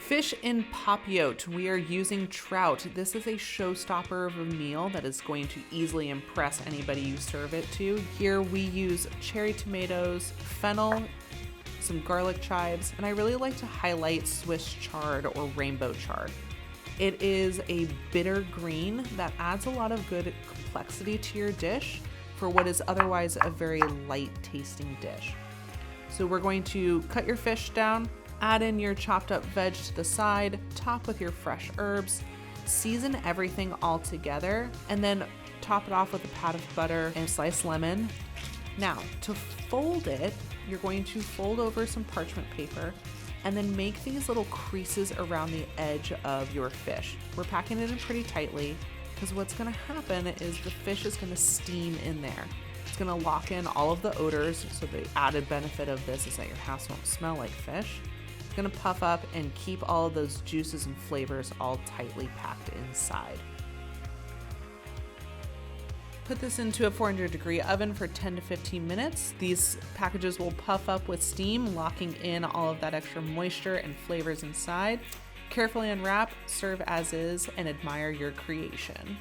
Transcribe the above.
Fish in papillote. We are using trout. This is a showstopper of a meal that is going to easily impress anybody you serve it to. Here we use cherry tomatoes, fennel, some garlic chives, and I really like to highlight Swiss chard or rainbow chard. It is a bitter green that adds a lot of good complexity to your dish for what is otherwise a very light tasting dish. So we're going to cut your fish down, add in your chopped up veg to the side, top with your fresh herbs, season everything all together, and then top it off with a pat of butter and sliced lemon. Now, to fold it, you're going to fold over some parchment paper and then make these little creases around the edge of your fish. We're packing it in pretty tightly because what's gonna happen is the fish is gonna steam in there. It's gonna lock in all of the odors, so the added benefit of this is that your house won't smell like fish. It's gonna puff up and keep all of those juices and flavors all tightly packed inside. Put this into a 400-degree oven for 10 to 15 minutes. These packages will puff up with steam, locking in all of that extra moisture and flavors inside. Carefully unwrap, serve as is, and admire your creation.